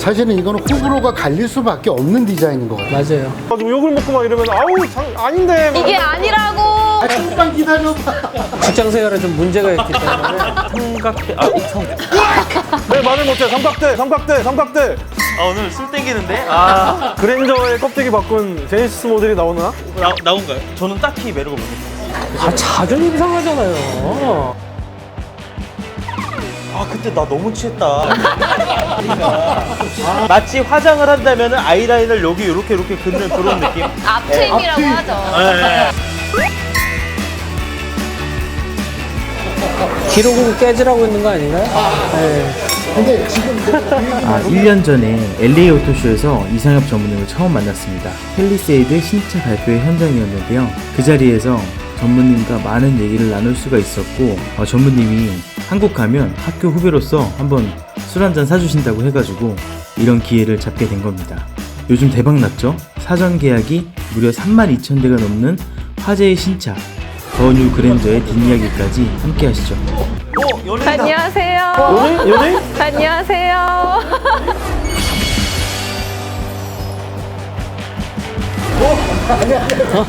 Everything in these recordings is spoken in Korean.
사실은 이거는 호불호가 갈릴 수밖에 없는 디자인인 것 같아요. 맞아요. 가지고 욕을 먹고 막 이러면 아우 아닌데 막. 이게 아니라고. 아, 잠깐 기다려봐. 직장 생활에 좀 문제가 있기 때문에 삼각대, 네, 말을 못해. 삼각대. 아 오늘 술 땡기는데? 그랜저의 껍데기 바꾼 제네시스 모델이 나오나? 나온가요? 저는 딱히 매력을 못 느꼈어요. 자존심 상하잖아요. 아 그때 나 너무 취했다. 마치 화장을 한다면 아이라인을 여기 이렇게 긋는 그런 느낌? 앞트임이라고 하죠. 네. 기록은 깨지라고 있는 거 아닌가요? 네. 근데 지금 그 1년 전에 LA 오토쇼에서 이상엽 전무님을 처음 만났습니다. 팰리세이드 신차 발표회 현장이었는데요. 그 자리에서 전무님과 많은 얘기를 나눌 수가 있었고 전무님이 한국 가면 학교 후배로서 한번 술 한잔 사주신다고 해가지고 이런 기회를 잡게 된 겁니다. 요즘 대박 났죠? 사전 계약이 무려 32,000대가 넘는 화제의 신차 더 뉴 그랜저의 뒷이야기까지 함께 하시죠. 연예인이다. 안녕하세요. 연예인? 안녕하세요.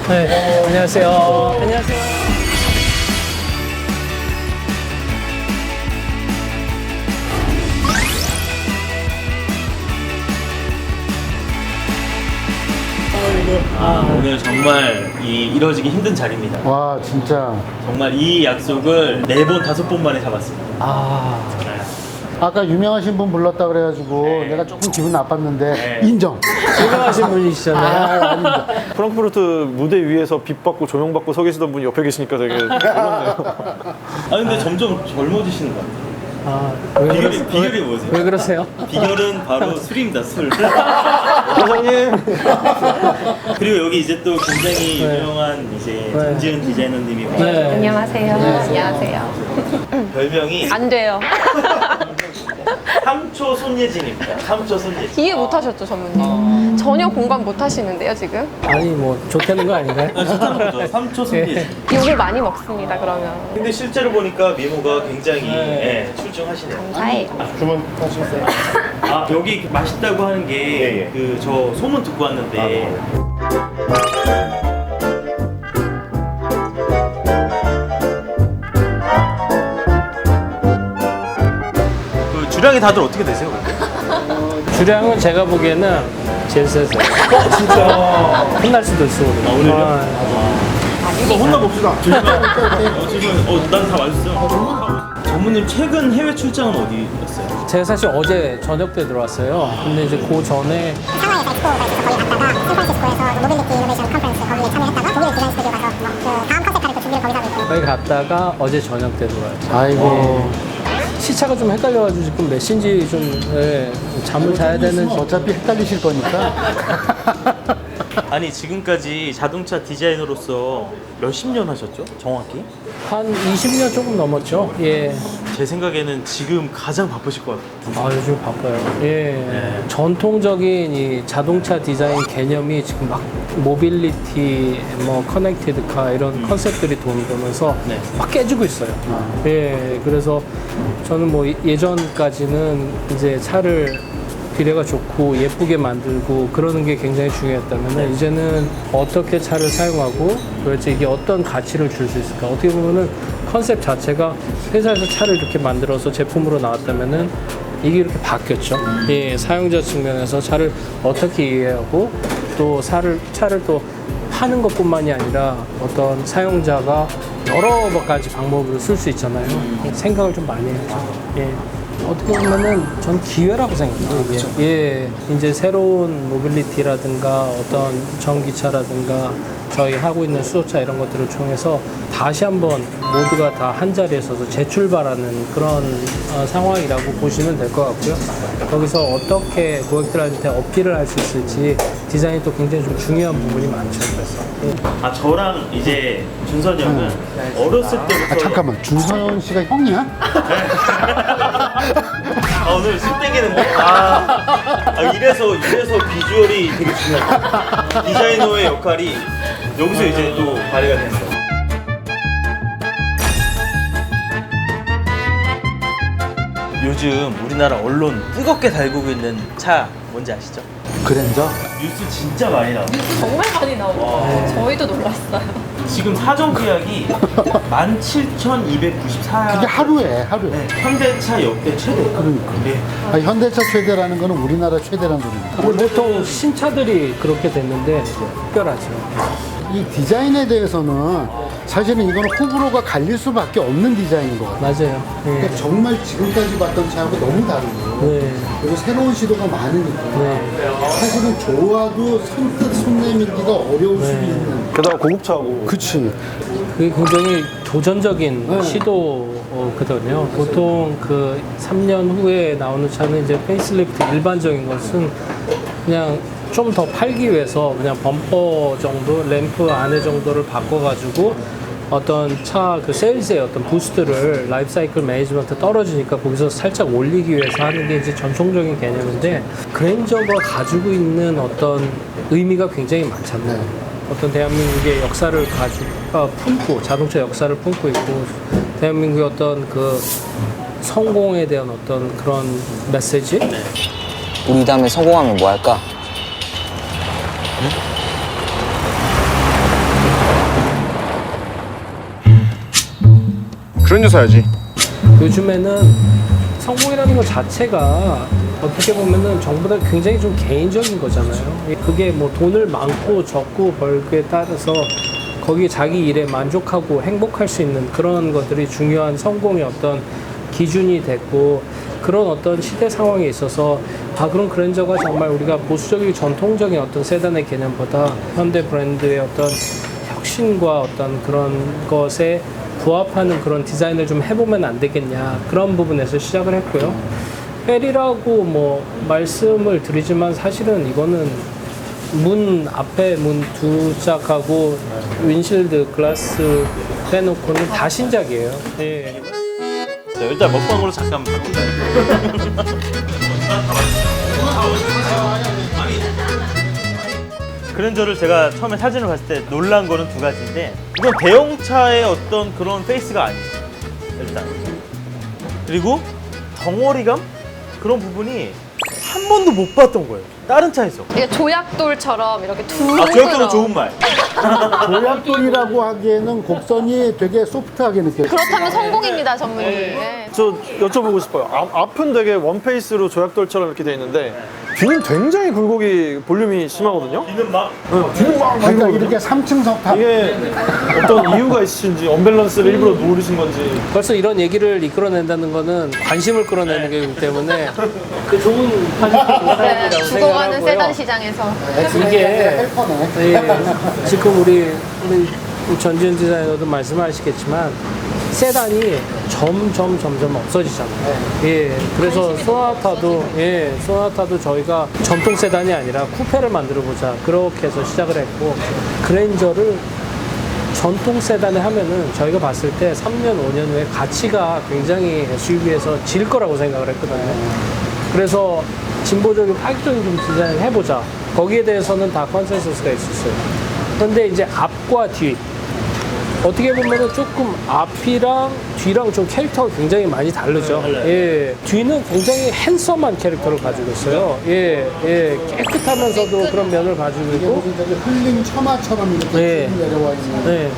네. 안녕하세요. 안녕하세요. 오늘 정말 이뤄지기 힘든 자리입니다. 와, 진짜. 정말 이 약속을 4번, 5번 만에 잡았습니다. 아까 유명하신 분 불렀다 그래가지고 네. 내가 조금 기분 나빴는데 네. 인정. 유명하신 분이시잖아요. 아닙니다. 프랑크푸르트 무대 위에서 빛 받고 조명 받고 서 계시던 분이 옆에 계시니까 되게 부럽네요. 근데 점점 젊어지시는 것 같아요. 비결이 뭐세요? 왜 그러세요? 비결은 바로 술입니다, 술. 사장님. 그리고 여기 이제 또 굉장히 네. 유명한 이제 네. 정지은 디자이너님이 네. 안녕하세요. 안녕하세요. 별명이 안 돼요. 3초 손예진입니다. 3초 손예진. 이해 못 하셨죠, 전무님? 전혀 공감 못 하시는데요, 지금? 아니 뭐 좋다는 거 아닌가요? 좋다는 거죠. 3초 손예진. 욕을 많이 먹습니다, 그러면. 근데 실제로 보니까 미모가 굉장히 네. 출중하시네요. 감사해요. 주문하셨어요? 여기 맛있다고 하는 게 그 저 소문 듣고 왔는데 그 주량이 다들 어떻게 되세요? 주량은 제가 보기에는 제일 세세요. 진짜 혼날 수도 있어. 오늘요? 한번 혼나봅시다. 난 다 맛있어요. 전무님 최근 해외 출장은 어디였어요? 제가 사실 어제 저녁 때 들어왔어요. 근데 이제 그 전에 상하이에서 엑스포가 있어서 거기 갔다가 샌프란시스코에서 모빌리티 이노베이션 컨퍼런스 거기에 독일 디자인 스튜디오 가서 그 다음 컨셉 카를 또 준비를 거기서 하고 있거든요. 거기 갔다가 어제 저녁 때 들어왔죠. 아이고. 시차가 좀 헷갈려가지고 지금 몇 시인지 좀 잠을 자야 되는지. 어차피 헷갈리실 거니까. 아니 지금까지 자동차 디자이너로서 몇십 년 하셨죠? 정확히? 한 20년 조금 넘었죠. 예. 제 생각에는 지금 가장 바쁘실 것 같아요. 요즘 바빠요. 예. 전통적인 이 자동차 디자인 개념이 지금 막 모빌리티, 뭐 커넥티드 카 이런 컨셉들이 돌면서 네. 막 깨지고 있어요. 예. 그래서 저는 뭐 예전까지는 이제 차를 비례가 좋고 예쁘게 만들고 그러는 게 굉장히 중요했다면 이제는 어떻게 차를 사용하고 도대체 이게 어떤 가치를 줄 수 있을까. 어떻게 보면은 컨셉 자체가 회사에서 차를 이렇게 만들어서 제품으로 나왔다면은 이게 이렇게 바뀌었죠. 예, 사용자 측면에서 차를 어떻게 이해하고 또 차를 또 파는 것뿐만이 아니라 어떤 사용자가 여러 가지 방법으로 쓸 수 있잖아요. 생각을 좀 많이 했죠. 예. 어떻게 보면은 전 기회라고 생각해요. 이게. 예, 이제 새로운 모빌리티라든가 어떤 전기차라든가 저희 하고 있는 수소차 이런 것들을 통해서 다시 한번 모두가 다 한 자리에 서서 재출발하는 그런 상황이라고 보시면 될 것 같고요. 거기서 어떻게 고객들한테 어필을 할 수 있을지 디자인이 또 굉장히 좀 중요한 부분이 많죠. 그래서. 예. 저랑 이제 준선 형은 어렸을 때부터 잠깐만. 준선 씨가 형이야? 오늘 술 땡기는데? 이래서 비주얼이 되게 중요하다. 디자이너의 역할이 여기서 이제 또 발휘가 됐어. 요즘 우리나라 언론 뜨겁게 달구고 있는 차 뭔지 아시죠? 그랜저? 뉴스 진짜 많이 나와요. 정말 많이 나오고 저희도 놀랐어요. 지금 사전 계약이 17,294. 그게 하루에. 네, 현대차 역대 최대. 그러니까. 네. 아, 현대차 최대라는 거는 우리나라 최대라는 소리입니다. 보통 신차들이 그렇게 됐는데 특별하죠. 이 디자인에 대해서는 사실은 이거는 호불호가 갈릴 수밖에 없는 디자인인 것 같아요. 맞아요. 예. 그러니까 정말 지금까지 봤던 차하고 너무 다르고 네. 그리고 새로운 시도가 많으니까 네. 사실은 좋아도 선뜻 손 내밀기가 어려울 수도 있는. 게다가 고급차고. 그치. 그게 굉장히 도전적인 시도거든요. 보통 그 3년 후에 나오는 차는 이제 페이스리프트 일반적인 것은 그냥 좀 더 팔기 위해서 그냥 범퍼 정도, 램프 안에 정도를 바꿔가지고 어떤 차 그 세일즈의 어떤 부스트를 라이프 사이클 매니지먼트 떨어지니까 거기서 살짝 올리기 위해서 하는 게 이제 전통적인 개념인데 그랜저가 가지고 있는 어떤 의미가 굉장히 많잖아요. 어떤 대한민국의 역사를 품고 자동차 역사를 품고 있고 대한민국의 어떤 그 성공에 대한 어떤 그런 메시지? 우리 다음에 성공하면 뭐 할까? 그랜저 사야지. 요즘에는 성공이라는 것 자체가 어떻게 보면은 전부 다 굉장히 좀 개인적인 거잖아요. 그게 뭐 돈을 많고 적고 벌기에 따라서 거기에 자기 일에 만족하고 행복할 수 있는 그런 것들이 중요한 성공의 어떤 기준이 됐고 그런 어떤 시대 상황에 있어서 그런 그랜저가 정말 우리가 보수적이고 전통적인 어떤 세단의 개념보다 현대 브랜드의 어떤 혁신과 어떤 그런 것에 부합하는 그런 디자인을 좀 해보면 안 되겠냐 그런 부분에서 시작을 했고요. 페리라고 뭐 말씀을 드리지만 사실은 이거는 문 앞에 문 두 짝하고 윈실드 글라스 빼놓고는 다 신작이에요. 예. 자, 일단 먹방으로 잠깐 바꿀까요? 그랜저를 제가 처음에 사진을 봤을 때 놀란 거는 두 가지인데 이건 대형차의 어떤 그런 페이스가 아니에요. 일단 그리고 덩어리감 그런 부분이 한 번도 못 봤던 거예요. 다른 차에서. 이게 조약돌처럼 이렇게 둥그러. 조약돌은 좋은 말. 조약돌이라고 하기에는 곡선이 되게 소프트하게 느껴져요. 그렇다면 성공입니다, 전문님. 네. 저 여쭤보고 싶어요. 앞은 되게 원페이스로 조약돌처럼 이렇게 돼 있는데 뒤는 굉장히 굴곡이 볼륨이 심하거든요. 뒤는 막 뒤는 막 그러니까 많이 이렇게 3층 석탑. 이게 어떤 이유가 있으신지 언밸런스를 일부러 노리신 건지. 벌써 이런 얘기를 이끌어낸다는 거는 관심을 끌어내는 거기 때문에 그 좋은 파지티브 네, 사람이라고 죽어가는 생각하고요. 세단 시장에서. 이게 헬퍼네. 예, 지금 우리 전지현 디자이너도 말씀하시겠지만 세단이 점점 없어지잖아요. 예, 그래서 소나타도 저희가 전통 세단이 아니라 쿠페를 만들어 보자 그렇게 해서 시작을 했고 그랜저를 전통 세단에 하면은 저희가 봤을 때 3년 5년 후에 가치가 굉장히 SUV에서 질 거라고 생각을 했거든요. 그래서 진보적인 파격적인 좀 디자인을 해보자. 거기에 대해서는 다 컨센서스가 있었어요. 그런데 이제 앞과 뒤 어떻게 보면은 조금 앞이랑 뒤랑 좀 캐릭터가 굉장히 많이 다르죠. 예, 뒤는 굉장히 핸섬한 캐릭터를 가지고 있어요. 예, 깨끗하면서도 그런 면을 가지고 이게 있고. 무슨 저기 흘린 처마처럼 이렇게 네. 쭉 내려와 있는. 네,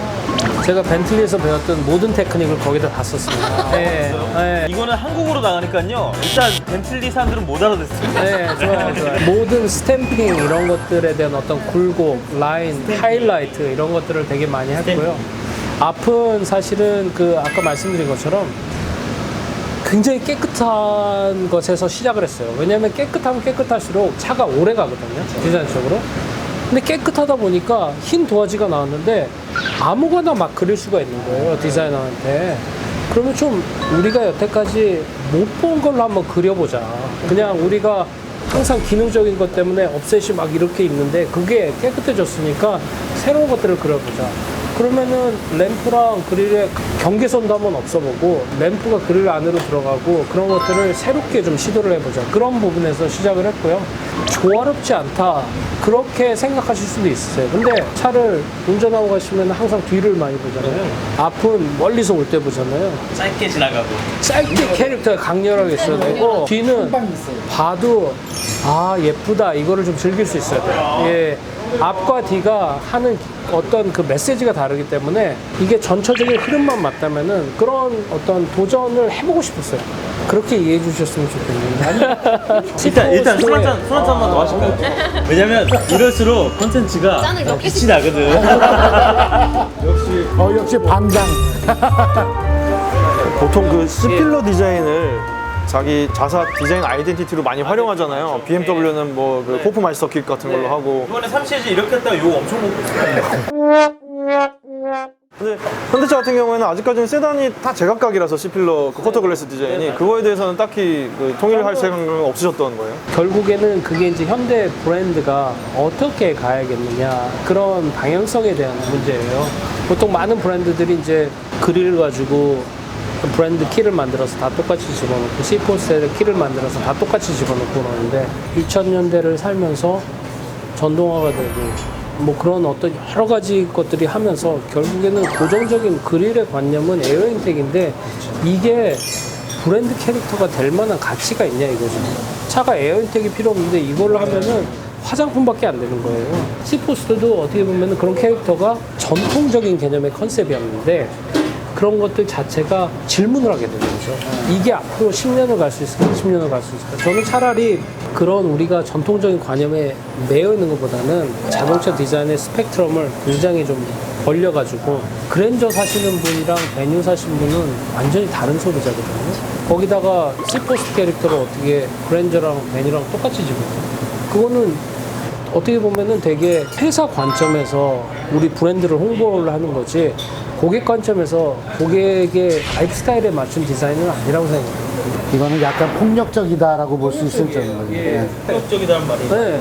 제가 벤틀리에서 배웠던 모든 테크닉을 거기다 다 썼습니다. 예. 이거는 한국으로 나가니까요. 일단 벤틀리 사람들은 못 알아듣습니다. 네, 좋아요. 모든 스탬핑 이런 것들에 대한 어떤 굴곡, 라인, 하이라이트 이런 것들을 되게 많이 했고요. 앞은 사실은 그 아까 말씀드린 것처럼 굉장히 깨끗한 것에서 시작을 했어요. 왜냐하면 깨끗하면 깨끗할수록 차가 오래 가거든요. 디자인적으로. 근데 깨끗하다 보니까 흰 도화지가 나왔는데 아무거나 막 그릴 수가 있는 거예요. 디자이너한테. 그러면 좀 우리가 여태까지 못 본 걸로 한번 그려보자. 그냥 우리가 항상 기능적인 것 때문에 업셋이 막 이렇게 있는데 그게 깨끗해졌으니까 새로운 것들을 그려보자. 그러면은 램프랑 그릴의 경계선도 한번 없어보고 램프가 그릴 안으로 들어가고 그런 것들을 새롭게 좀 시도를 해보자. 그런 부분에서 시작을 했고요. 조화롭지 않다 그렇게 생각하실 수도 있어요. 근데 차를 운전하고 가시면 항상 뒤를 많이 보잖아요. 앞은 멀리서 올 때 보잖아요. 짧게 지나가고. 짧게 캐릭터가 강렬하게 있어야 되고 뒤는 봐도 아 예쁘다 이거를 좀 즐길 수 있어야 돼요. 예, 앞과 뒤가 하는 어떤 그 메시지가 다르기 때문에 이게 전체적인 흐름만 맞다면은 그런 어떤 도전을 해보고 싶었어요. 그렇게 이해해 주셨으면 좋겠는데. 일단 술 한잔만 더 하실까요? 왜냐면 이럴수록 콘텐츠가 짠을 몇 빛이 나거든. 역시 반장. 보통 그 C필러 디자인을 자기 자사 디자인 아이덴티티로 많이 활용하잖아요. BMW는 뭐 그 호프마이스터 킷 같은 걸로 하고. 이번에 3시리즈 이렇게 했다가 욕 엄청 먹고 있어요. 근데 현대차 같은 경우에는 아직까지는 세단이 다 제각각이라서 C필러 그 쿼터 글래스 디자인이 그거에 대해서는 딱히 그 통일할 생각은 없으셨던 거예요? 결국에는 그게 이제 현대 브랜드가 어떻게 가야겠느냐 그런 방향성에 대한 문제예요. 보통 많은 브랜드들이 이제 그릴 가지고 브랜드 키를 만들어서 다 똑같이 집어넣고 C4셀 키를 만들어서 다 똑같이 집어넣고 그러는데 2000년대를 살면서 전동화가 되고 뭐 그런 어떤 여러 가지 것들이 하면서 결국에는 고정적인 그릴의 관념은 에어인텍인데 이게 브랜드 캐릭터가 될 만한 가치가 있냐 이거죠. 차가 에어인텍이 필요 없는데 이걸로 하면은 화장품밖에 안 되는 거예요. C4스도 어떻게 보면 그런 캐릭터가 전통적인 개념의 컨셉이었는데 그런 것들 자체가 질문을 하게 되는 거죠. 이게 앞으로 10년을 갈 수 있을까? 20년을 갈 수 있을까? 저는 차라리 그런 우리가 전통적인 관념에 매여 있는 것보다는 자동차 디자인의 스펙트럼을 굉장히 좀 벌려가지고 그랜저 사시는 분이랑 베뉴 사시는 분은 완전히 다른 소비자거든요. 거기다가 C4스 캐릭터를 어떻게 그랜저랑 베뉴랑 똑같이 집어요? 그거는 어떻게 보면은 되게 회사 관점에서 우리 브랜드를 홍보를 하는 거지 고객 관점에서 고객의 라이프 스타일에 맞춘 디자인은 아니라고 생각해요. 이거는 약간 폭력적이다라고 볼 수 있을 정도예요. 예. 폭력적이라는 말이. 네.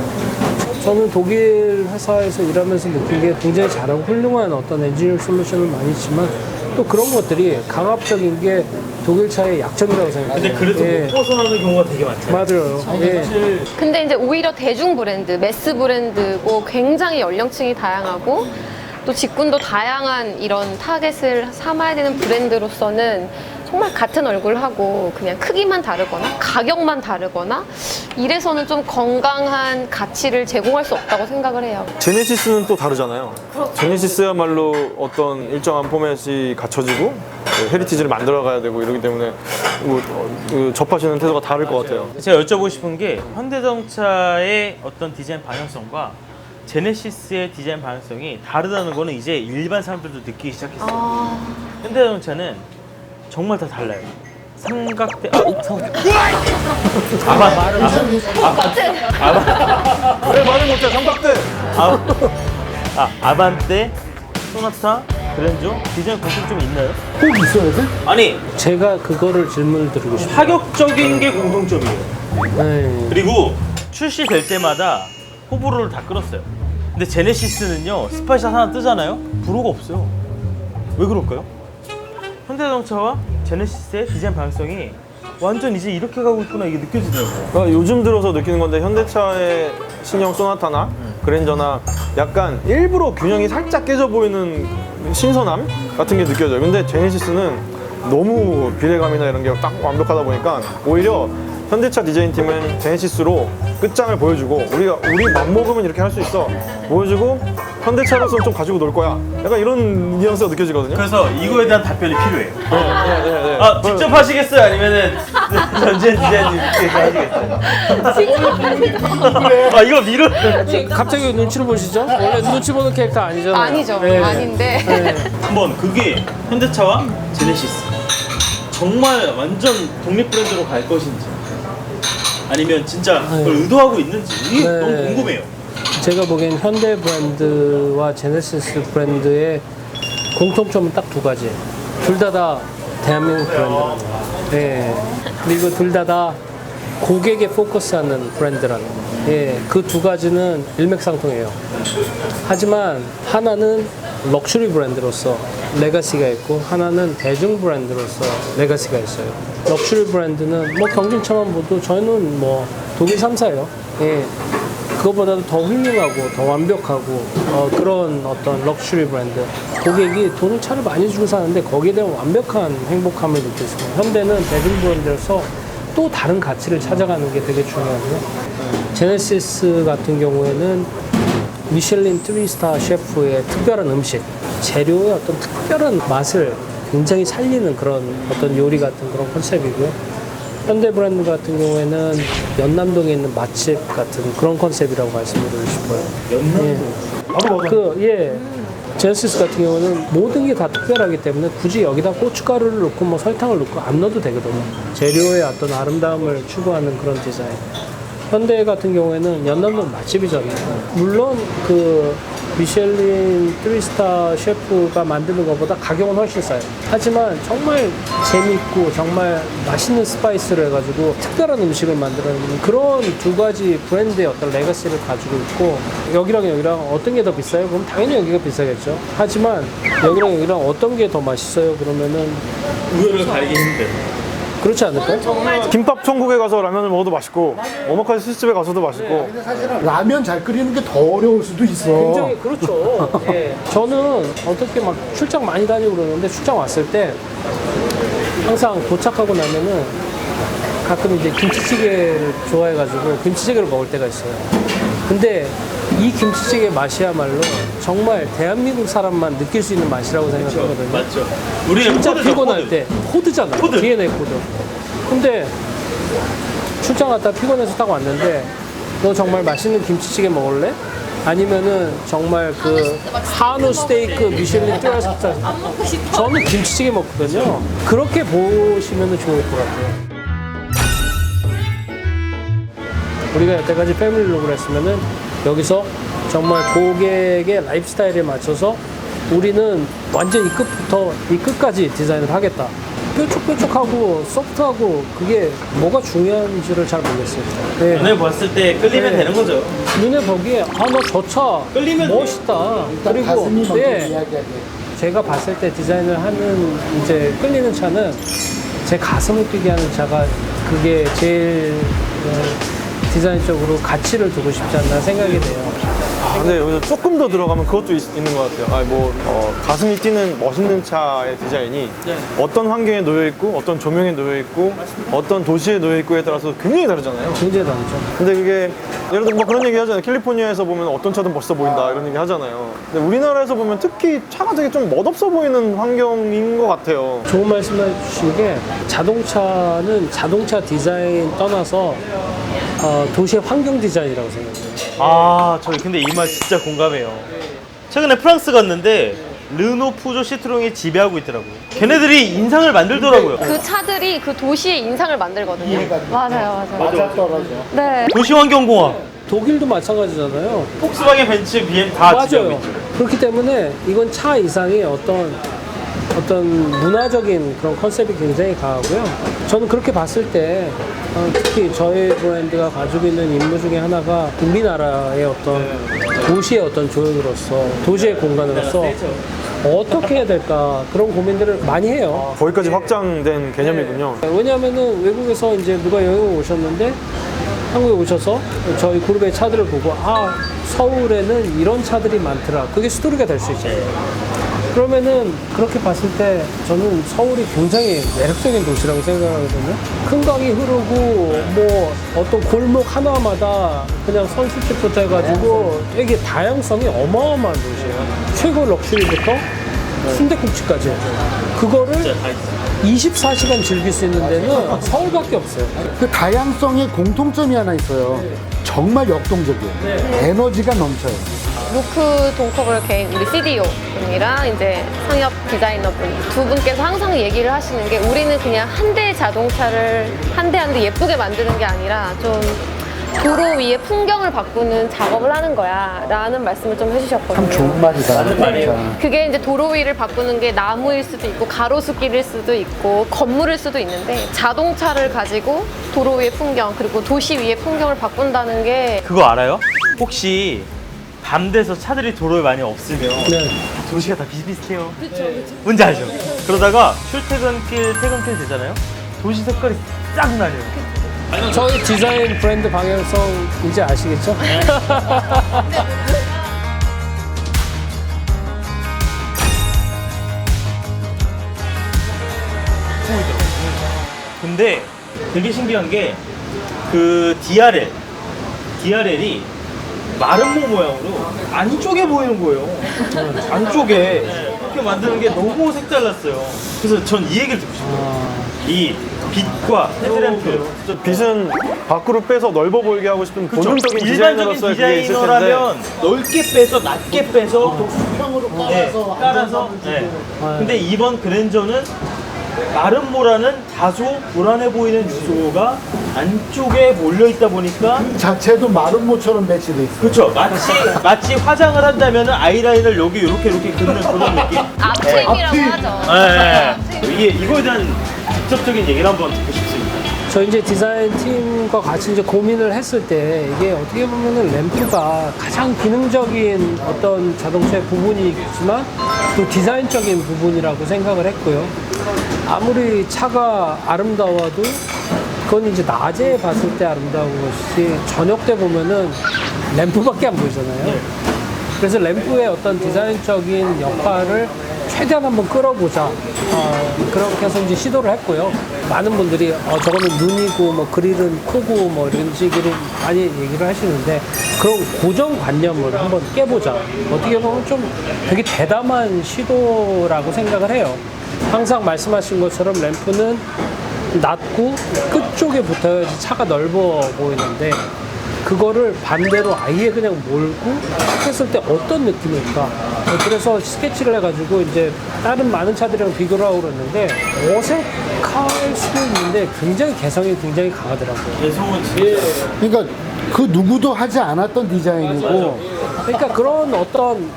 저는 독일 회사에서 일하면서 느낀 게 굉장히 잘하고 훌륭한 어떤 엔지니어 솔루션을 많이 있지만 또 그런 것들이 강압적인 게 독일 차의 약점이라고 생각해요. 근데 그래도 예. 못 벗어나는 경우가 되게 많죠. 맞아요. 예. 사실 근데 이제 오히려 대중 브랜드, 매스 브랜드고 굉장히 연령층이 다양하고 또 직군도 다양한 이런 타겟을 삼아야 되는 브랜드로서는 정말 같은 얼굴하고 그냥 크기만 다르거나 가격만 다르거나 이래서는 좀 건강한 가치를 제공할 수 없다고 생각을 해요. 제네시스는 또 다르잖아요. 제네시스야말로 어떤 일정한 포맷이 갖춰지고 헤리티지를 만들어가야 되고 이러기 때문에 접하시는 태도가 다를 것 같아요. 제가 여쭤보고 싶은 게 현대자동차의 어떤 디자인 방향성과 제네시스의 디자인 방향성이 다르다는 거는 이제 일반 사람들도 느끼기 시작했어요. 현대자동차는 정말 다 달라요. 삼각대, 왜 말을 못해? 삼각대! 아반떼, 소나타, 그랜저 디자인 공통점이 있나요? 꼭 있어야 돼? 아니 제가 그거를 질문을 드리고 싶어요. 파격적인 게 공통점이에요. 네. 그리고 출시될 때마다 호불호를 다 끌었어요. 근데 제네시스는요 스파이샷 하나 뜨잖아요? 불호가 없어요. 왜 그럴까요? 현대자동차와 제네시스의 디자인 방향성이 완전 이제 이렇게 가고 있구나 이게 느껴지더라고요. 그러니까 요즘 들어서 느끼는 건데 현대차의 신형 소나타나 그랜저나 약간 일부러 균형이 살짝 깨져 보이는 신선함 같은 게 느껴져요. 근데 제네시스는 너무 비례감이나 이런 게 딱 완벽하다 보니까 오히려 현대차 디자인팀은 제네시스로 끝장을 보여주고 우리 맘먹으면 이렇게 할 수 있어 보여주고 현대차로서는 좀 가지고 놀 거야. 약간 이런 뉘앙스가 느껴지거든요. 그래서 이거에 대한 답변이 필요해요. 네. 아 직접 하시겠어요? 아니면은 전재 디자인님께서 하시겠어요? 아 이거 미루. 갑자기 왜 눈치를 보시죠? 원래 눈치 보는 캐릭터 아니잖아요. 아니죠. 네. 아닌데. 네. 한번 그게 현대차와 제네시스 정말 완전 독립 브랜드로 갈 것인지 아니면 진짜 그걸 의도하고 있는지 이게 네. 너무 궁금해요. 제가 보기엔 현대 브랜드와 제네시스 브랜드의 공통점은 딱 두 가지. 둘 다 대한민국 브랜드라는 거. 예. 그리고 둘 다 고객에 포커스하는 브랜드라는 거. 예. 그 두 가지는 일맥상통해요. 하지만 하나는 럭셔리 브랜드로서 레가시가 있고 하나는 대중 브랜드로서 레가시가 있어요. 럭셔리 브랜드는 뭐 경쟁차만 봐도 저희는 뭐 독일 3사예요. 예. 그것보다도 더 훌륭하고 더 완벽하고 그런 어떤 럭셔리 브랜드. 고객이 돈을 차를 많이 주고 사는데 거기에 대한 완벽한 행복함을 느낄 수 있어요. 현대는 대중 브랜드에서 또 다른 가치를 찾아가는 게 되게 중요하고요. 제네시스 같은 경우에는 미슐린 3스타 셰프의 특별한 음식, 재료의 어떤 특별한 맛을 굉장히 살리는 그런 어떤 요리 같은 그런 컨셉이고요. 현대 브랜드 같은 경우에는 연남동에 있는 맛집 같은 그런 컨셉이라고 말씀드리고 싶어요. 제네시스 같은 경우는 모든 게 다 특별하기 때문에 굳이 여기다 고춧가루를 넣고 뭐 설탕을 넣고 안 넣어도 되거든요. 재료의 어떤 아름다움을 추구하는 그런 디자인. 현대 같은 경우에는 연남동 맛집이잖아요. 물론 그 미슐린 3스타 셰프가 만드는 것보다 가격은 훨씬 싸요. 하지만 정말 재밌고 정말 맛있는 스파이스를 해가지고 특별한 음식을 만들어내는 그런 두 가지 브랜드의 어떤 레거시를 가지고 있고, 여기랑 여기랑 어떤 게 더 비싸요? 그럼 당연히 여기가 비싸겠죠. 하지만 여기랑 여기랑 어떤 게 더 맛있어요? 그러면은 우열을 가리기 힘든. 그렇지 않을까요? 김밥 천국에 가서 라면을 먹어도 맛있고 오마카세 스시집에 가서도 맛있고 라면 잘 끓이는 게 더 어려울 수도 있어. 굉장히 그렇죠. 예. 저는 어떻게 막 출장 많이 다니고 그러는데 출장 왔을 때 항상 도착하고 나면은 가끔 이제 김치찌개를 좋아해가지고 김치찌개를 먹을 때가 있어요. 근데 이 김치찌개 맛이야말로 정말 대한민국 사람만 느낄 수 있는 맛이라고 생각하거든요. 맞죠. 우리는 진짜 코드죠, 피곤할 코드. 때 코드잖아. 코드. DNA 코드. 근데 출장 갔다 피곤해서 딱 왔는데 너 정말 맛있는 김치찌개 먹을래? 아니면은 정말 그 한우 스테이크 미슐린 뚜라스타. 저는 김치찌개 먹거든요. 그렇게 보시면 좋을 것 같아요. 우리가 여태까지 패밀리룩을 했으면은 여기서 정말 고객의 라이프 스타일에 맞춰서 우리는 완전 이 끝부터 이 끝까지 디자인을 하겠다. 뾰족뾰족하고 소프트하고 그게 뭐가 중요한지를 잘 모르겠어요. 네. 눈에 봤을 때 끌리면 네. 되는 거죠. 눈에 보기에 너 저 차 끌리면 멋있다. 그리고 가슴이 먼저 예, 이야기하게. 제가 봤을 때 디자인을 하는 이제 끌리는 차는 제 가슴을 뛰게 하는 차가 그게 제일 디자인적으로 가치를 두고 싶지 않나 생각이 돼요. 근데 여기서 조금 더 들어가면 그것도 있는 것 같아요. 가슴이 뛰는 멋있는 차의 디자인이 어떤 환경에 놓여 있고, 어떤 조명에 놓여 있고, 어떤 도시에 놓여 있고에 따라서 굉장히 다르잖아요. 굉장히 다르죠. 근데 그게 예를 들어 뭐 그런 얘기 하잖아요. 캘리포니아에서 보면 어떤 차든 멋있어 보인다 이런 얘기 하잖아요. 근데 우리나라에서 보면 특히 차가 되게 좀 멋없어 보이는 환경인 것 같아요. 좋은 말씀 해주신 게 자동차는 자동차 디자인 떠나서 도시의 환경 디자인이라고 생각해요. 저희 근데 이 말 진짜 공감해요. 최근에 프랑스 갔는데 르노, 푸조, 시트롱이 지배하고 있더라고요. 걔네들이 인상을 만들더라고요. 그 차들이 그 도시의 인상을 만들거든요. 맞아요. 맞아떨어져. 네. 도시환경공학, 독일도 마찬가지잖아요. 폭스바겐, 벤츠, BM 다 맞아요. 지배하고 있죠. 그렇기 때문에 이건 차 이상의 어떤 문화적인 그런 컨셉이 굉장히 강하고요. 저는 그렇게 봤을 때 특히 저희 브랜드가 가지고 있는 임무 중에 하나가 우리나라의 어떤 도시의 어떤 조형으로서 도시의 공간으로서 어떻게 해야 될까 그런 고민들을 많이 해요. 거기까지 확장된 개념이군요. 왜냐하면은 외국에서 이제 누가 여행을 오셨는데 한국에 오셔서 저희 그룹의 차들을 보고 서울에는 이런 차들이 많더라. 그게 스토리가 될 수 있잖아요. 그러면은 그렇게 봤을 때 저는 서울이 굉장히 매력적인 도시라고 생각하거든요. 큰 강이 흐르고 뭐 어떤 골목 하나마다 그냥 선술집부터 해가지고 되게 다양성이 어마어마한 도시예요. 최고 럭셔리부터 순댓국집까지 그거를 24시간 즐길 수 있는 데는 서울밖에 없어요. 그 다양성의 공통점이 하나 있어요. 정말 역동적이에요. 에너지가 넘쳐요. 루크 동커블 개인 우리 CDO 분이랑 이제 상엽 디자이너 두 분께서 항상 얘기를 하시는 게 우리는 그냥 한 대의 자동차를 한 대 한 대 예쁘게 만드는 게 아니라 좀 도로 위에 풍경을 바꾸는 작업을 하는 거야 라는 말씀을 좀 해주셨거든요. 참 좋은 말이다. 진짜. 그게 이제 도로 위를 바꾸는 게 나무일 수도 있고 가로수길일 수도 있고 건물일 수도 있는데 자동차를 가지고 도로 위의 풍경 그리고 도시 위의 풍경을 바꾼다는 게 그거 알아요? 혹시 밤 돼서 차들이 도로에 많이 없으면 네. 도시가 다 비슷비슷해요. 뭔지 알죠? 그러다가 출퇴근길, 퇴근길 되잖아요. 도시 색깔이 싹 나뉘어요. 저희 디자인 브랜드 방향성 이제 아시겠죠? 근데 되게 신기한 게 그 DRL이 마름모 모양으로 안쪽에 보이는 거예요. 안쪽에 이렇게 만드는 게 너무 색달랐어요. 그래서 전 이 얘기를 듣고 싶어요. 이 빛과 헤드램프. 빛은 밖으로 빼서 넓어 보이게 하고 싶은 본능적인 일반적인 디자이너로서의 그게 있을 텐데 디자이너라면 넓게 빼서 낮게 빼서 수평으로 깔아서. 네. 근데 이번 그랜저는 마름모라는 다소 불안해 보이는 요소가 안쪽에 몰려 있다 보니까 자체도 마름모처럼 배치돼 있어요. 그렇죠. 마치 화장을 한다면은 아이라인을 여기 이렇게 긋는 그런 느낌. 앞트임이라고 하죠. 네. 이거에 대한 직접적인 얘기를 한번 듣고 싶습니다. 저희 이제 디자인 팀과 같이 이제 고민을 했을 때 이게 어떻게 보면은 램프가 가장 기능적인 어떤 자동차의 부분이 있지만 또 디자인적인 부분이라고 생각을 했고요. 아무리 차가 아름다워도 그건 이제 낮에 봤을 때 아름다운 것이 저녁 때 보면은 램프밖에 안 보이잖아요. 그래서 램프의 어떤 디자인적인 역할을 최대한 한번 끌어보자. 그렇게 해서 이제 시도를 했고요. 많은 분들이 저거는 눈이고 뭐 그릴은 코고 뭐 이런 식으로 많이 얘기를 하시는데 그런 고정관념을 한번 깨보자. 어떻게 보면 좀 되게 대담한 시도라고 생각을 해요. 항상 말씀하신 것처럼 램프는 낮고 끝쪽에 붙어야지 차가 넓어 보이는데 그거를 반대로 아예 그냥 몰고 했을 때 어떤 느낌일까? 그래서 스케치를 해가지고 이제 다른 많은 차들이랑 비교를 하고 그랬는데 어색할 수도 있는데 굉장히 개성이 굉장히 강하더라고요. 그러니까 그 누구도 하지 않았던 디자인이고 그러니까 그런 어떤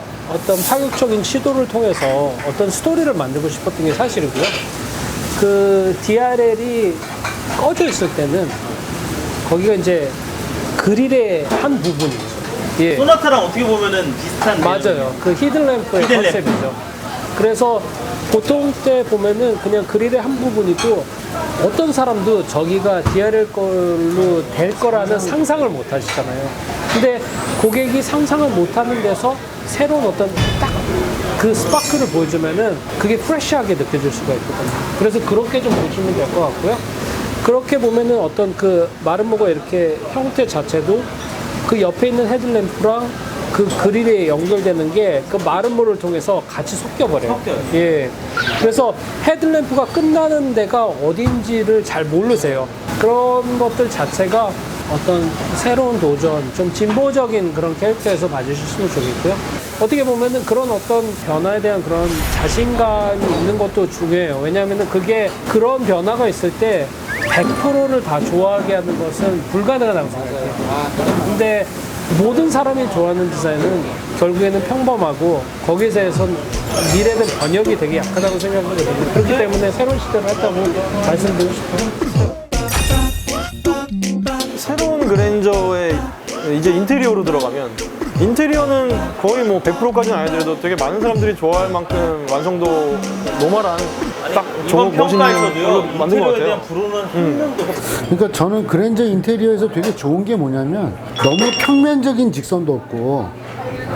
파격적인 시도를 통해서 어떤 스토리를 만들고 싶었던 게 사실이고요. 그 DRL이 꺼져 있을 때는 거기가 이제 그릴의 한 부분이죠. 예. 소나타랑 어떻게 보면은 비슷한 맞아요. 그 히든램프의 히든램프. 컨셉이죠. 그래서 보통 때 보면은 그냥 그릴의 한 부분이고 어떤 사람도 저기가 DRL 걸로 될 거라는 상상을 못 하시잖아요. 근데 고객이 상상을 못 하는 데서 새로운 어떤 딱 그 스파크를 보여주면은 그게 프레시하게 느껴질 수가 있거든요. 그래서 그렇게 좀 보시면 될 것 같고요. 그렇게 보면은 어떤 그 마름모가 이렇게 형태 자체도 그 옆에 있는 헤드램프랑 그 그릴에 연결되는 게 그 마름모를 통해서 같이 섞여버려요. 예. 그래서 헤드램프가 끝나는 데가 어딘지를 잘 모르세요. 그런 것들 자체가 어떤 새로운 도전, 좀 진보적인 그런 캐릭터에서 봐주셨으면 좋겠고요. 어떻게 보면은 그런 어떤 변화에 대한 그런 자신감이 있는 것도 중요해요. 왜냐하면은 그게 그런 변화가 있을 때 100%를 다 좋아하게 하는 것은 불가능하다고 생각해요. 근데 모든 사람이 좋아하는 디자인은 결국에는 평범하고 거기에 대해서는 미래는 번역이 되게 약하다고 생각하거든요. 그렇기 때문에 새로운 시대를 했다고 말씀드리고 싶어요. 새로운 그랜저의 이제 인테리어로 들어가면 인테리어는 거의 뭐 100%까지는 아니더라도 되게 많은 사람들이 좋아할 만큼 완성도 노멀한 딱 좋은 멋있는 걸로 만든 것 같아요. 그러니까 저는 그랜저 인테리어에서 되게 좋은 게 뭐냐면 너무 평면적인 직선도 없고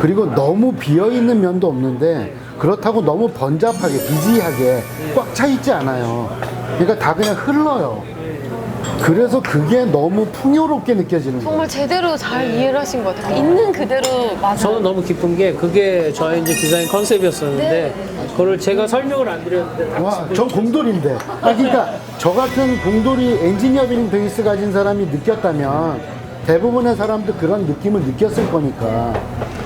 그리고 너무 비어있는 면도 없는데 그렇다고 너무 번잡하게 비지하게 꽉 차 있지 않아요. 그러니까 다 그냥 흘러요. 그래서 그게 너무 풍요롭게 느껴지는 거예요. 정말 제대로 잘 이해를 하신 것 같아요. 있는 그대로 맞아요. 저는 너무 기쁜 게 그게 저의 이제 디자인 컨셉이었었는데 그거를 제가 설명을 안 드렸는데 와, 전 공돌인데. 그러니까 저 같은 공돌이 엔지니어링 베이스 가진 사람이 느꼈다면 대부분의 사람도 그런 느낌을 느꼈을 거니까.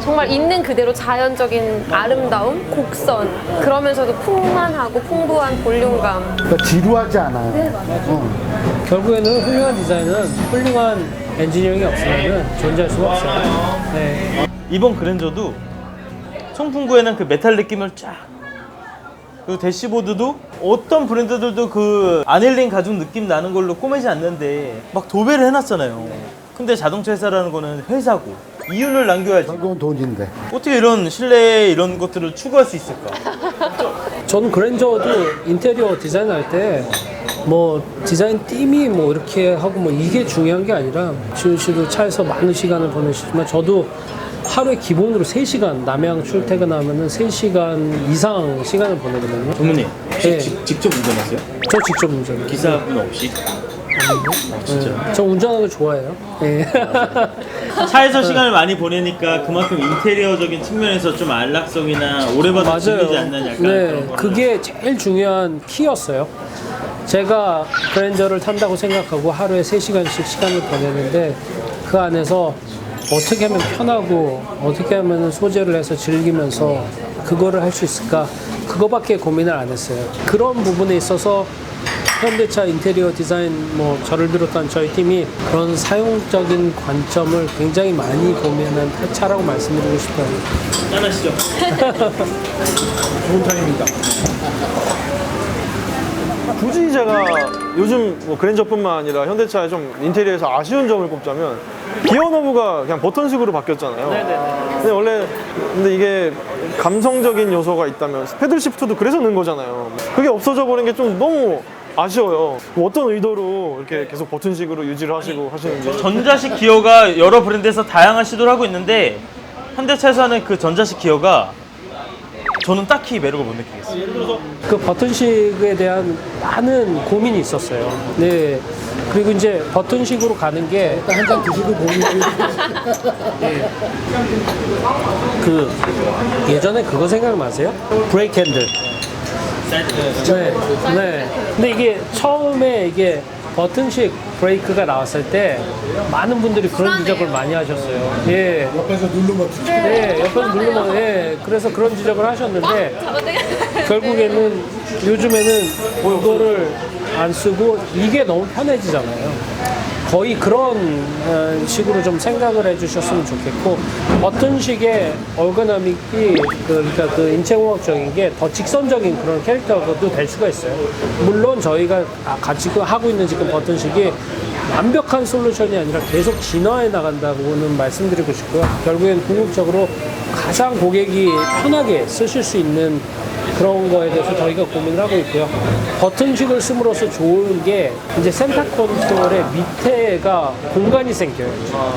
정말 있는 그대로 자연적인 아름다움, 곡선, 그러면서도 풍만하고 풍부한 볼륨감. 그러니까 지루하지 않아요. 네, 맞아요. 결국에는 훌륭한 디자인은 훌륭한 엔지니어링이 없으면 존재할 수가 없어요. 네. 이번 그랜저도 송풍구에는 그 메탈 느낌을 쫙, 그리고 대시보드도 어떤 브랜드들도 그 아넬린 가죽 느낌 나는 걸로 꼬매지 않는데 막 도배를 해놨잖아요. 근데 자동차 회사라는 거는 회사고 이윤을 남겨야지. 그건 돈인데. 어떻게 이런 실내 이런 것들을 추구할 수 있을까? 저는 그랜저도 인테리어 디자인할 때 뭐 디자인 팀이 뭐 이렇게 하고 뭐 이게 중요한 게 아니라 지훈 씨도 차에서 많은 시간을 보내시지만 저도 하루에 기본으로 3시간 남양 출퇴근하면은 3시간 이상 시간을 보내거든요. 전무님 네. 직접 운전하세요? 저 직접 운전해요. 기사분 없이? 진짜? 저 운전하는 거 좋아해요. 네. 차에서 시간을 많이 보내니까 그만큼 인테리어적인 측면에서 좀 안락성이나 오래 봐도 질리지 않는 약간 그런 네, 거를 그게 제일 중요한 키였어요. 제가 그랜저를 탄다고 생각하고 하루에 3시간씩 시간을 보내는데 그 안에서 어떻게 하면 편하고 어떻게 하면 소재를 해서 즐기면서 그거를 할 수 있을까? 그거밖에 고민을 안 했어요. 그런 부분에 있어서 현대차 인테리어 디자인 뭐 저를 비롯한 저희 팀이 그런 사용적인 관점을 굉장히 많이 고민한 차라고 말씀드리고 싶어요. 짠하시죠? 좋은 차입니다. 굳이 제가 요즘 뭐 그랜저뿐만 아니라 현대차의 좀 인테리어에서 아쉬운 점을 꼽자면 기어 너브가 그냥 버튼식으로 바뀌었잖아요. 근데 원래 이게 감성적인 요소가 있다면 패들 시프트도 그래서 넣은 거잖아요. 그게 없어져 버린 게 좀 너무 아쉬워요. 어떤 의도로 이렇게 계속 버튼식으로 유지를 하시고 하시는지. 전자식 기어가 여러 브랜드에서 다양한 시도를 하고 있는데 현대차에서 하는 그 전자식 기어가 저는 딱히 매력을 못 느끼겠어요. 그 버튼식에 대한 많은 고민이 있었어요. 네. 그리고 이제 버튼식으로 가는 게 한 잔 드시고 고민을 그 예전에 그거 생각나세요? 브레이크 핸들. 네. 네. 근데 이게 처음에 이게 버튼식 브레이크가 나왔을 때 많은 분들이 그런 지적을 많이 하셨어요. 예. 옆에서 누르면 네, 옆에서 누르면, 예. 그래서 그런 지적을 하셨는데, 결국에는 요즘에는 이거를 안 쓰고 이게 너무 편해지잖아요. 거의 그런 식으로 좀 생각을 해주셨으면 좋겠고, 어떤 식의 얼거노믹이 그러니까 그 인체공학적인 게 더 직선적인 그런 캐릭터도 될 수가 있어요. 물론 저희가 같이 하고 있는 지금 버튼식이 완벽한 솔루션이 아니라 계속 진화해 나간다고는 말씀드리고 싶고요. 결국엔 궁극적으로 가장 고객이 편하게 쓰실 수 있는 그런 거에 대해서 저희가 고민을 하고 있고요. 버튼식을 씀으로써 좋은 게 이제 센터 컨트롤의 밑에가 공간이 생겨요.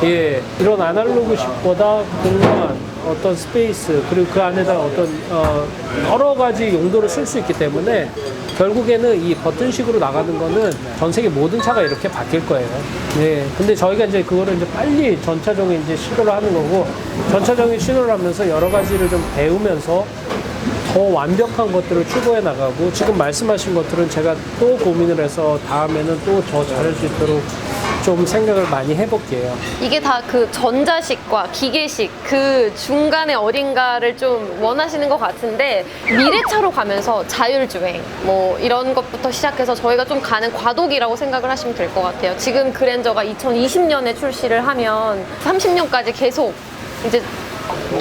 예, 이런 아날로그식보다 공간, 어떤 스페이스, 그리고 그 안에다 어떤 여러 가지 용도를 쓸 수 있기 때문에 결국에는 이 버튼식으로 나가는 거는 전 세계 모든 차가 이렇게 바뀔 거예요. 네. 근데 저희가 이제 그거를 이제 빨리 전차종에 이제 시도를 하는 거고, 전차종에 시도를 하면서 여러 가지를 좀 배우면서 더 완벽한 것들을 추구해 나가고, 지금 말씀하신 것들은 제가 또 고민을 해서 다음에는 또 더 잘할 수 있도록 좀 생각을 많이 해볼게요. 이게 다 그 전자식과 기계식 그 중간에 어딘가를 좀 원하시는 것 같은데, 미래차로 가면서 자율주행 뭐 이런 것부터 시작해서 저희가 좀 가는 과도기라고 생각을 하시면 될 것 같아요. 지금 그랜저가 2020년에 출시를 하면 30년까지 계속 이제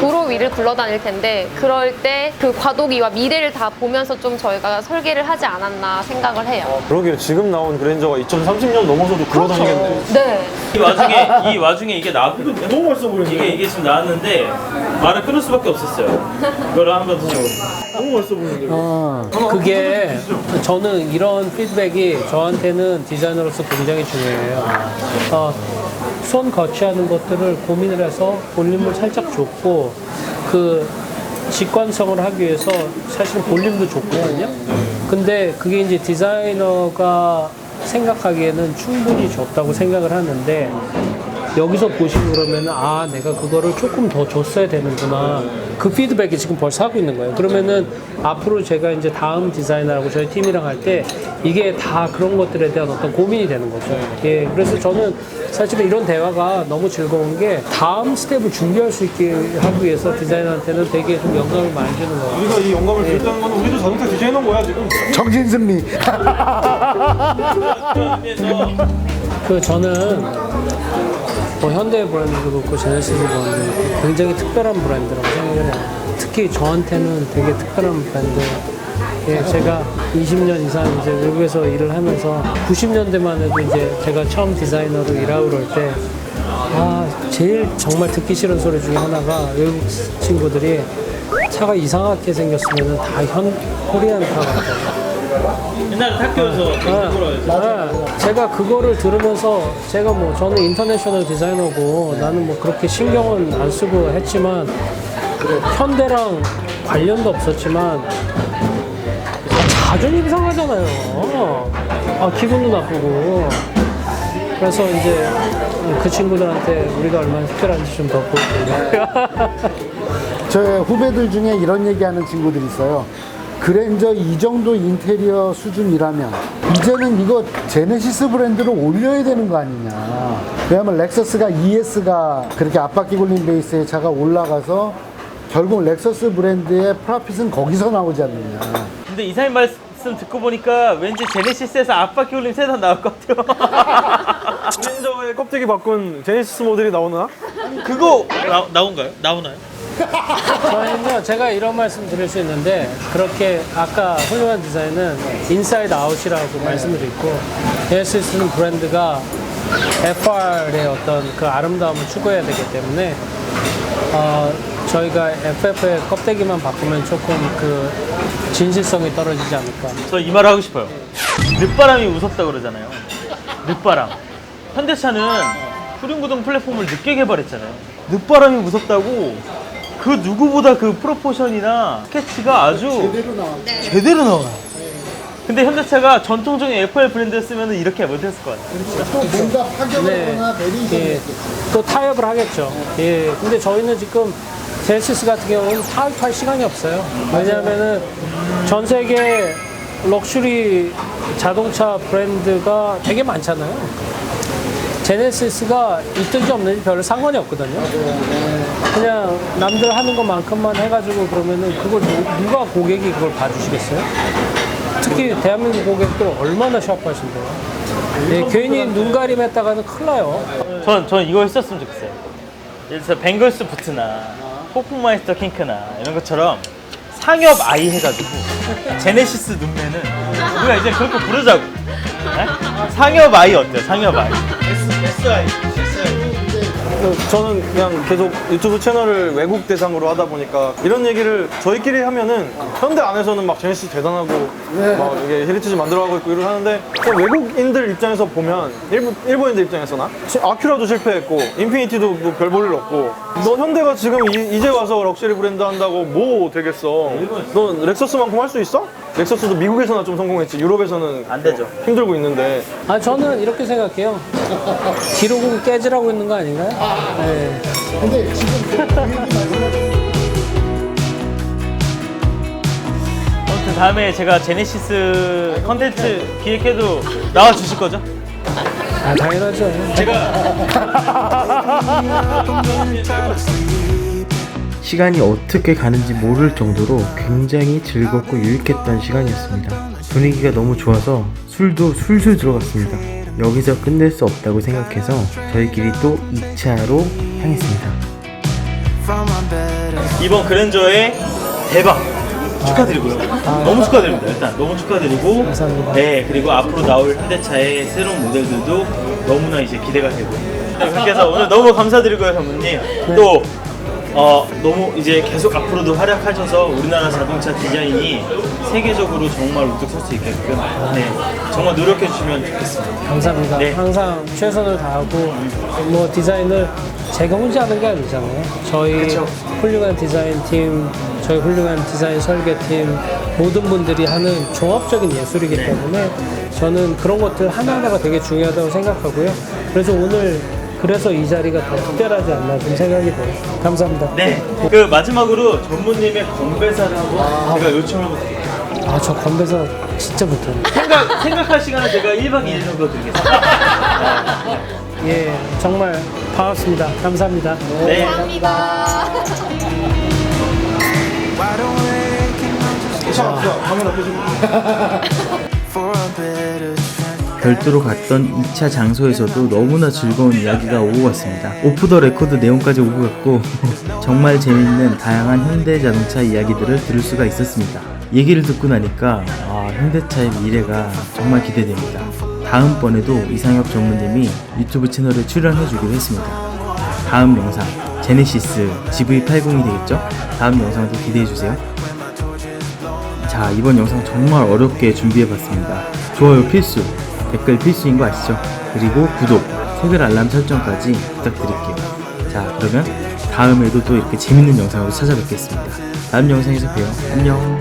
도로 위를 굴러다닐 텐데, 그럴 때 그 과도기와 미래를 다 보면서 좀 저희가 설계를 하지 않았나 생각을 해요. 그러게요. 지금 나온 그랜저가 2030년 넘어서도 굴러다니겠네. 네. 이 와중에 이게 나왔거든요. 너무 맛있어 보이네. 이게 지금 나왔는데 말을 끊을 수밖에 없었어요. 이거를 한번 드셔보세요. 너무 맛있어 보이는데. 그게 저는 이런 피드백이 저한테는 디자이너로서 굉장히 중요해요. 손 거치하는 것들을 고민을 해서 볼륨을 살짝 줬고, 그 직관성을 하기 위해서 사실 볼륨도 줬거든요. 근데 그게 이제 디자이너가 생각하기에는 충분히 줬다고 생각을 하는데, 여기서 보시고 그러면 내가 그거를 조금 더 줬어야 되는구나, 그 피드백이 지금 벌써 하고 있는 거예요. 그러면은 앞으로 제가 이제 다음 디자이너라고 저희 팀이랑 할 때 이게 다 그런 것들에 대한 어떤 고민이 되는 거죠. 예, 그래서 저는 사실은 이런 대화가 너무 즐거운 게 다음 스텝을 준비할 수 있게 하기 위해서 디자이너한테는 되게 좀 영감을 많이 주는 거예요. 우리가 이 영감을 줬다는 건 우리도 자동차 디자인 한 거야 지금. 정진승리. 저는 뭐 현대 브랜드도 그렇고 제네시스 브랜드도 그렇고 굉장히 특별한 브랜드라고 생각을 해요. 특히 저한테는 되게 특별한 브랜드. 예, 제가 20년 이상 이제 외국에서 일을 하면서 90년대만 해도 이제 제가 처음 디자이너로 일하고 그럴 때 제일 정말 듣기 싫은 소리 중에 하나가 외국 친구들이 차가 이상하게 생겼으면 다 코리안 카 같다. 옛날에 학교에서 제가 그거를 들으면서 제가 뭐 저는 인터내셔널 디자이너고 나는 뭐 그렇게 신경은 안 쓰고 했지만 현대랑 관련도 없었지만 자존심 상하잖아요. 기분도 나쁘고. 그래서 이제 그 친구들한테 우리가 얼마나 특별한지 좀 더 보여드리고. 저의 후배들 중에 이런 얘기하는 친구들이 있어요. 그랜저 이 정도 인테리어 수준이라면 이제는 이거 제네시스 브랜드를 올려야 되는 거 아니냐. 왜냐면 렉서스가 ES가 그렇게 앞바퀴 굴린 베이스의 차가 올라가서 결국 렉서스 브랜드의 프라핏은 거기서 나오지 않느냐. 근데 이사님 말씀 듣고 보니까 왠지 제네시스에서 앞바퀴 올림 세단 나올 것 같아요. 그랜저의 껍데기 바꾼 제네시스 모델이 나오나? 그거 나온가요? 나오나요? 저는요, 제가 이런 말씀 드릴 수 있는데, 그렇게 아까 훌륭한 디자인은 인사이드 아웃이라고 말씀드렸고, 제네시스는 브랜드가 FR의 어떤 그 아름다움을 추구해야 되기 때문에, 저희가 FF의 껍데기만 바꾸면 조금 그 진실성이 떨어지지 않을까. 저 이 말을 하고 싶어요. 늦바람이 무섭다 그러잖아요. 늦바람. 현대차는 후륜구동 플랫폼을 늦게 개발했잖아요. 늦바람이 무섭다고 그 누구보다 그 프로포션이나 스케치가 아주 제대로 나와요. 근데 현대차가 전통적인 FR 브랜드였으면 이렇게 못했을 것 같아요. 또 뭔가 파격을 하거나 베리에이션이 또 타협을 하겠죠. 예. 근데 저희는 지금 제네시스 같은 경우는 타협할 시간이 없어요. 왜냐하면은 전 세계 럭셔리 자동차 브랜드가 되게 많잖아요. 제네시스가 있든지 없는지 별로 상관이 없거든요. 그냥 남들 하는 것만큼만 해가지고 그러면은 그걸 누가 고객이 그걸 봐주시겠어요? 특히 대한민국 고객들 얼마나 샤프하신데요. 예, 괜히 눈 가림했다가는 큰일 나요. 전 이거 했었으면 좋겠어요. 예를 들어서 벵글스 부트나 호프마이스터 킹크나 이런 것처럼 상엽 아이 해가지고 제네시스 눈매는 우리가 이제 그렇게 부르자고. 네? 상엽 아이 어때요? 상엽 아이. SI. 저는 그냥 계속 유튜브 채널을 외국 대상으로 하다 보니까 이런 얘기를 저희끼리 하면은 현대 안에서는 막 제네시스 대단하고 막 이게 헤리티지 만들어가고 있고 이러고 하는데 또 외국인들 입장에서 보면 일본인들 입장에서나 아큐라도 실패했고 인피니티도 뭐 별 볼 일 없고 너 현대가 지금 이제 와서 럭셔리 브랜드 한다고 뭐 되겠어. 너 렉서스만큼 할 수 있어? 렉서스도 미국에서나 좀 성공했지 유럽에서는 안 되죠. 힘들고 있는데 저는 이렇게 생각해요. 기록은 깨지라고 있는 거 아닌가요? 네. 근데 지금 아무튼 다음에 제가 제네시스 컨텐츠 기획해도 나와 주실 거죠? 당연하죠. 시간이 어떻게 가는지 모를 정도로 굉장히 즐겁고 유익했던 시간이었습니다. 분위기가 너무 좋아서 술도 술술 들어갔습니다. 여기서 끝낼 수 없다고 생각해서 저희끼리 또 2차로 향했습니다. 이번 그랜저의 대박 축하드리고요. 너무 축하드립니다. 일단 너무 축하드리고, 감사합니다. 네, 그리고 앞으로 나올 현대차의 새로운 모델들도 너무나 이제 기대가 되고. 그래서 오늘 너무 감사드리고요, 전무님. 또 너무 이제 계속 앞으로도 활약하셔서 우리나라 자동차 디자인이 세계적으로 정말 우뚝 설 수 있게끔 정말 노력해 주시면 좋겠습니다. 감사합니다. 네. 항상 최선을 다하고 뭐 디자인을 제가 혼자 하는 게 아니잖아요. 저희 훌륭한 디자인팀, 저희 훌륭한 디자인 설계팀 모든 분들이 하는 종합적인 예술이기 때문에 저는 그런 것들 하나하나가 되게 중요하다고 생각하고요. 그래서 이 자리가 더 특별하지 않나 좀 생각이 돼요. 감사합니다. 네. 그 마지막으로 전무님의 건배사를 한번 제가 요청을 드릴게요. 저 건배사 진짜 못해요. 생각할 시간을 제가 1박 2일 정도 드리겠습니다. 예, 정말 반갑습니다. 감사합니다. 네. 별도로 갔던 2차 장소에서도 너무나 즐거운 이야기가 오고 갔습니다. 오프 더 레코드 내용까지 오고 갔고 정말 재밌는 다양한 현대자동차 이야기들을 들을 수가 있었습니다. 얘기를 듣고 나니까 현대차의 미래가 정말 기대됩니다. 다음번에도 이상엽 전무님이 유튜브 채널에 출연해주기로 했습니다. 다음 영상 제네시스 GV80이 되겠죠? 다음 영상도 기대해주세요. 자, 이번 영상 정말 어렵게 준비해봤습니다. 좋아요 필수, 댓글 필수인 거 아시죠? 그리고 구독, 새별 알람 설정까지 부탁드릴게요. 자, 그러면 다음에도 또 이렇게 재밌는 영상으로 찾아뵙겠습니다. 다음 영상에서 봬요. 안녕.